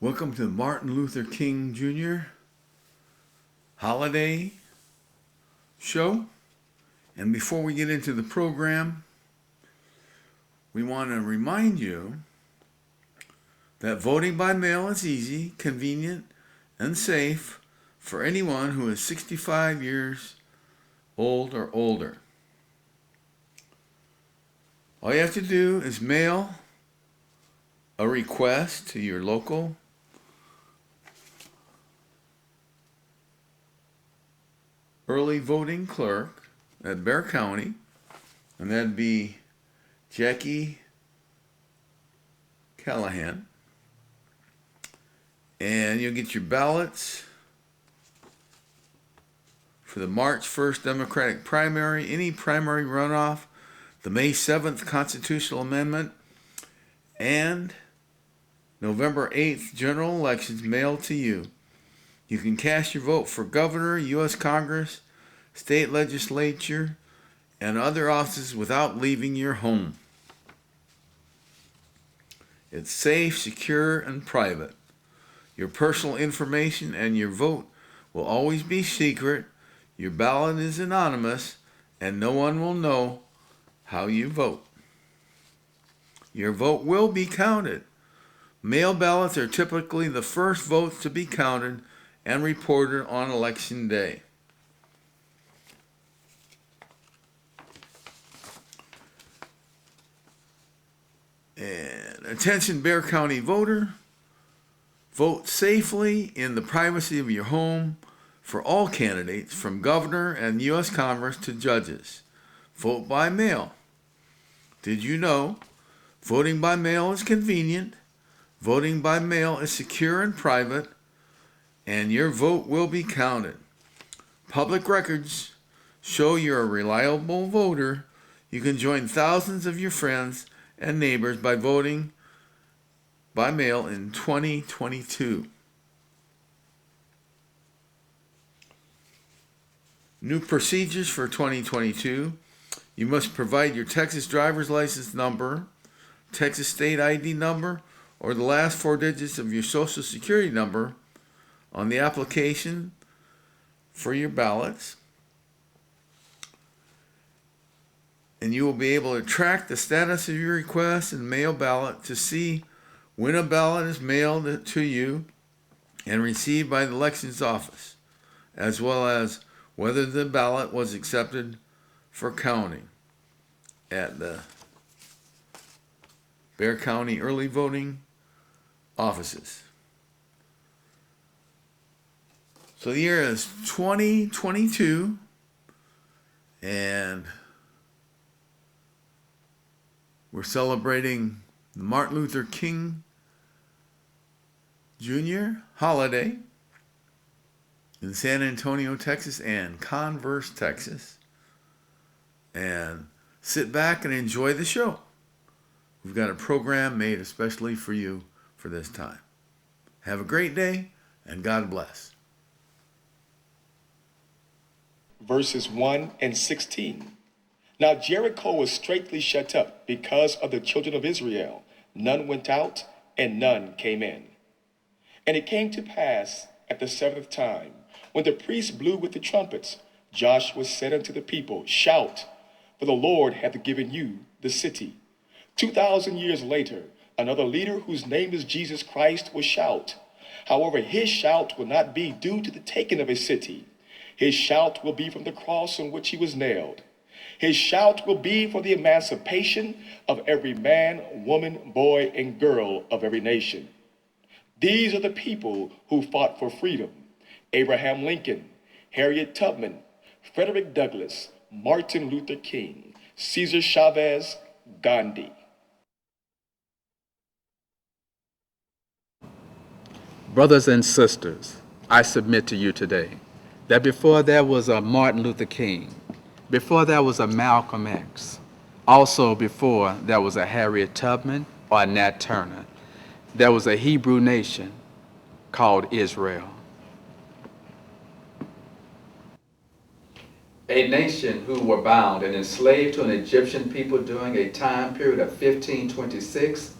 Welcome to the Martin Luther King Jr. Holiday Show. And before we get into the program, we want to remind you that voting by mail is easy, convenient, and safe for anyone who is 65 years old or older. All you have to do is mail a request to your local early voting clerk at Bexar County, and that'd be Jackie Callahan. And you'll get your ballots for the March 1st Democratic primary, any primary runoff, the May 7th constitutional amendment, and November 8th general elections mailed to you. You can cast your vote for governor, U.S. Congress, state legislature, and other offices without leaving your home. It's safe, secure, and private. Your personal information and your vote will always be secret. Your ballot is anonymous, and no one will know how you vote. Your vote will be counted. Mail ballots are typically the first votes to be counted and reported on election day. And attention Bexar County voter, vote safely in the privacy of your home for all candidates from governor and U.S. Congress to judges. Vote by mail. Did you know voting by mail is convenient, voting by mail is secure and private, and your vote will be counted? Public records show you're a reliable voter. You can join thousands of your friends and neighbors by voting by mail in 2022. New procedures for 2022. You must provide your Texas driver's license number, Texas state ID number, or the last four digits of your social security number on the application for your ballots. And you will be able to track the status of your request and mail ballot to see when a ballot is mailed to you and received by the elections office, as well as whether the ballot was accepted for counting at the Bexar County early voting offices. So the year is 2022, and we're celebrating the Martin Luther King Jr. holiday in San Antonio, Texas, and Converse, Texas. And sit back and enjoy the show. We've got a program made especially for you for this time. Have a great day, and God bless. Verses 1 and 16. Now Jericho was straitly shut up because of the children of Israel. None went out, and none came in. And it came to pass at the seventh time, when the priests blew with the trumpets, Joshua said unto the people, Shout, for the Lord hath given you the city. 2,000 years later, another leader whose name is Jesus Christ will shout. However, his shout will not be due to the taking of a city. His shout will be from the cross on which he was nailed. His shout will be for the emancipation of every man, woman, boy, and girl of every nation. These are the people who fought for freedom: Abraham Lincoln, Harriet Tubman, Frederick Douglass, Martin Luther King, Cesar Chavez, Gandhi. Brothers and sisters, I submit to you today that before there was a Martin Luther King, before there was a Malcolm X, also before there was a Harriet Tubman or a Nat Turner, there was a Hebrew nation called Israel. A nation who were bound and enslaved to an Egyptian people during a time period of 1526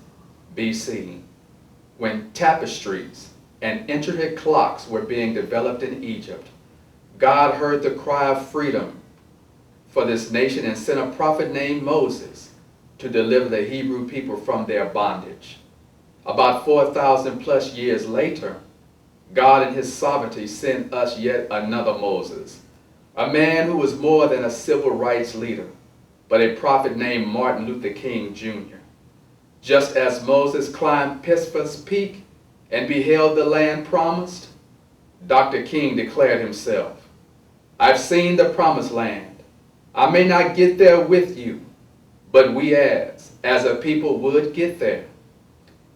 BC. when tapestries and intricate clocks were being developed in Egypt, God heard the cry of freedom for this nation and sent a prophet named Moses to deliver the Hebrew people from their bondage. About 4,000 plus years later, God in his sovereignty sent us yet another Moses, a man who was more than a civil rights leader, but a prophet named Martin Luther King Jr. Just as Moses climbed Pisgah's peak and beheld the land promised, Dr. King declared himself, "I've seen the promised land. I may not get there with you, but we as a people would get there."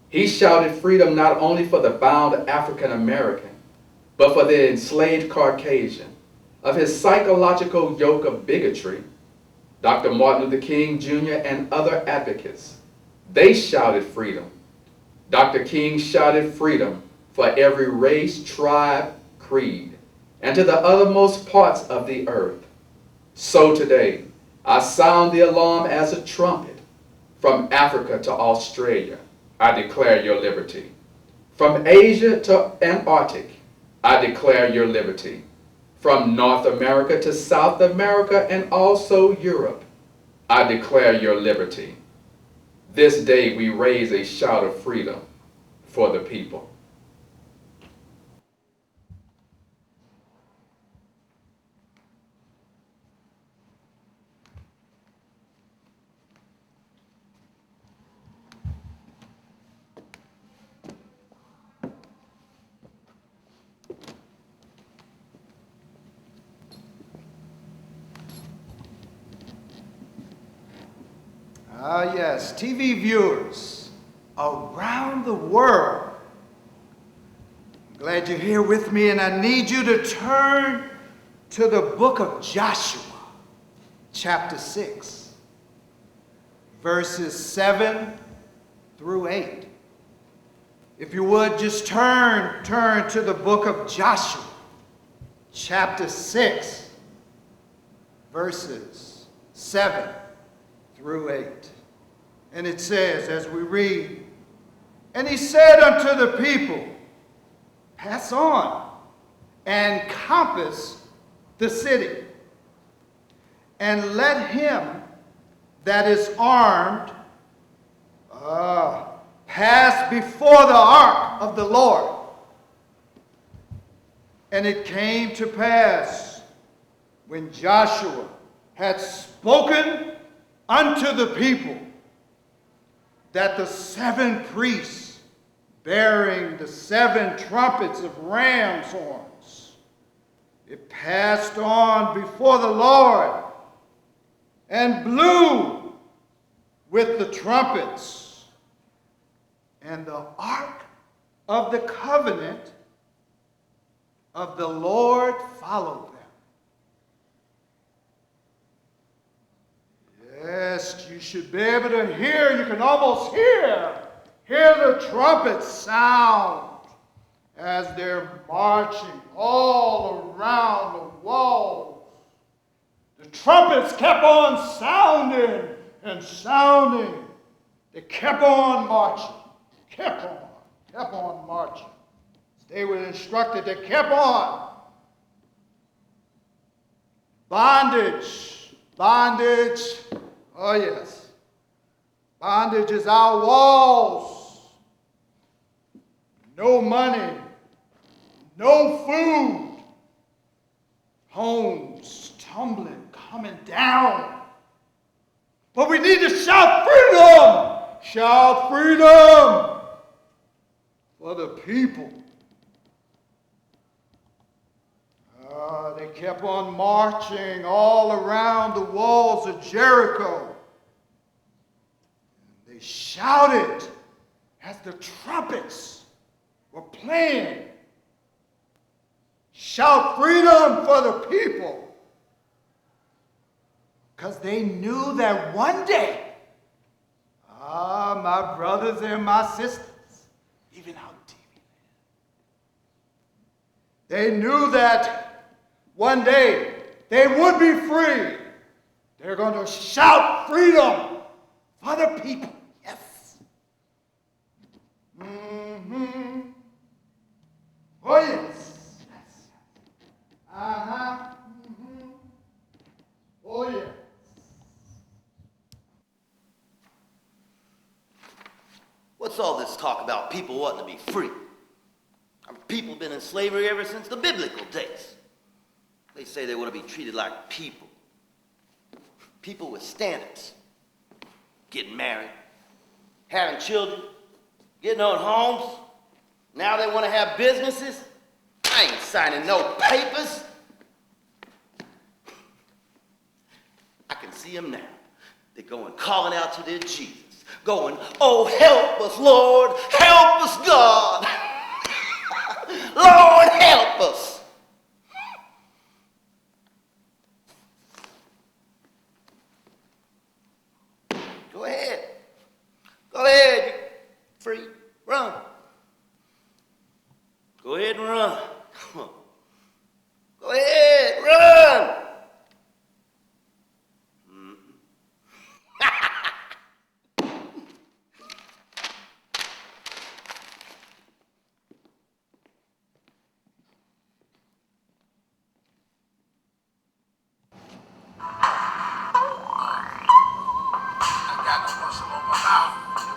He shouted freedom not only for the bound African American, but for the enslaved Caucasian. Of his psychological yoke of bigotry, Dr. Martin Luther King Jr. and other advocates, they shouted freedom. Dr. King shouted freedom for every race, tribe, creed, and to the uttermost parts of the earth. So today, I sound the alarm as a trumpet. From Africa to Australia, I declare your liberty. From Asia to Antarctic, I declare your liberty. From North America to South America and also Europe, I declare your liberty. This day we raise a shout of freedom for the people. Ah, yes, TV viewers around the world. I'm glad you're here with me, and I need you to turn to the book of Joshua, chapter 6, verses 7 through 8. If you would, just turn to the book of Joshua, chapter 6, verses 7 through 8. And it says, as we read, "And he said unto the people, Pass on and compass the city, and let him that is armed pass before the ark of the Lord. And it came to pass, when Joshua had spoken unto the people, that the 7 priests bearing the 7 trumpets of ram's horns, it passed on before the Lord and blew with the trumpets, and the ark of the covenant of the Lord followed them." Yes, you should be able to hear, you can almost hear the trumpets sound as they're marching all around the walls. The trumpets kept on sounding and sounding. They kept on marching, kept on marching. As they were instructed, they kept on. Bondage, bondage. Oh, yes. Bondage is our walls. No money, no food. Homes tumbling, coming down. But we need to shout freedom! Shout freedom for the people. They kept on marching all around the walls of Jericho. They shouted as the trumpets were playing. Shout freedom for the people. Because they knew that one day, my brothers and my sisters, even on TV, they knew that one day they would be free. They're going to shout freedom for the people. Yes. Mm-hmm. Oh, yes. Uh-huh. Mm-hmm. Oh, yes. What's all this talk about people wanting to be free? People been in slavery ever since the biblical days. They say they want to be treated like people. People with standards. Getting married, having children, getting on homes. Now they want to have businesses. I ain't signing no papers. I can see them now. They're going calling out to their Jesus. Going, oh, help us, Lord. Help us, God. Lord, help us. Go ahead. Go ahead. You're free. Run. Go ahead and run. Come on. Go ahead. Run.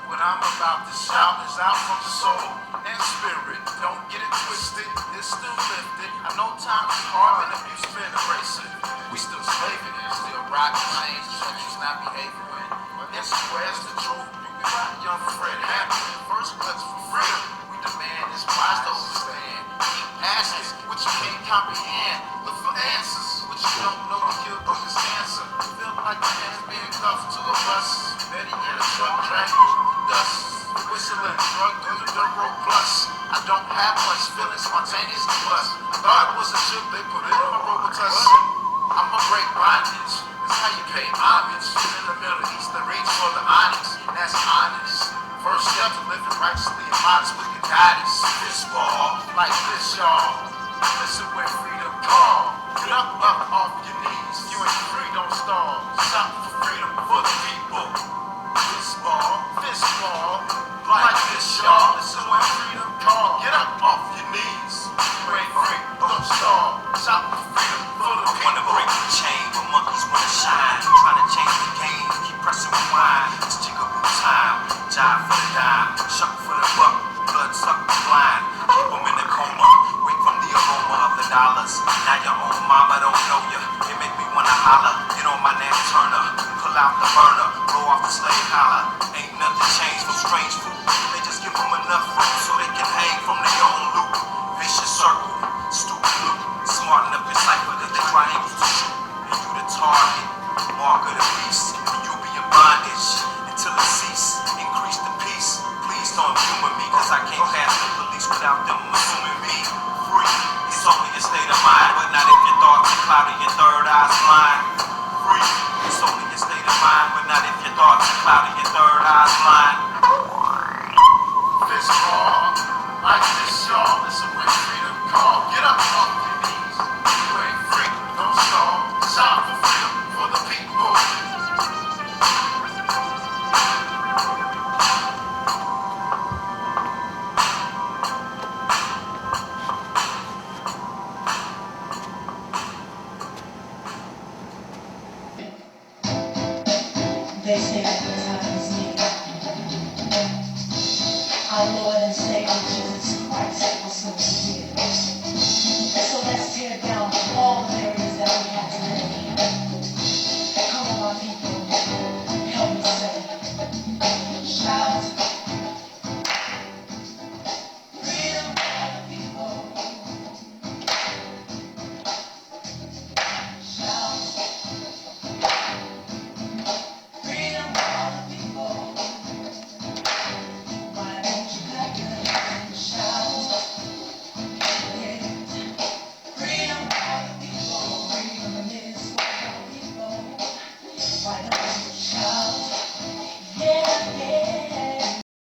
What I'm about to shout is out from the soul and spirit. Don't get it twisted, it's still lifted. I know time is hard and abuse been erasing. We still slaving, still rocking chains, churches not behaving. But this is where's the truth. We got young Fred Hammond, first cuts for freedom. We demand this wise to understand. Keep asking what you can't comprehend. Look for answers, what you don't know to kill book is cancer. Feel like your hands being cuffed to a bus. Betty in a truck, drag you dust. Whistling, drug through the dirt road plus. I don't have much feeling, spontaneous to plus. I thought it was a ship, they put it on my robotus. I'ma break bondage, that's how you pay homage. In the Middle East, they reach for the onyx, that's honest. First step to living righteously and modest with your guidance. This ball, like this, y'all. Listen when freedom call. Get up off your knees. You ain't free, don't stall. Shout for freedom for the people. Fist ball, like this, y'all. Listen when freedom call. Get up off your knees. You ain't free, don't stall. Shout for freedom for the people. Wanna break the chain, but monkeys wanna shine. Trying to change the game, keep pressing rewind. It's jigaboo time, jive for the dime, shuck for the buck, blood suck the blind. Keep them in the coma, wait from the aroma of the dollars. Now your own mama don't know ya. It make me wanna holler, get on my Nat Turner, pull out the burner, blow off the slave collar. Ain't nothing changed from strange food. They just give them enough room so they can hang from their own loop. Vicious circle, stupid loop. Smart enough to cipher cause they triangles to shoot. And you the target, mark of the beast. And you'll be in bondage until it cease. Increase the peace. Please don't humor me cause I can't pass the police without them assuming me free. It's only a state of mind, but not if your thoughts are cloudy, your third eye's blind. Free. It's only a state of mind, but not if your thoughts are cloudy, your third eye's blind. Fist ball, like this, y'all. Listen when freedom call. Get up off your knees. You ain't free, don't stall. Shout for freedom for the people. They say that the time is near. Our Lord and Savior Jesus Christ will soon be here. So let's tear down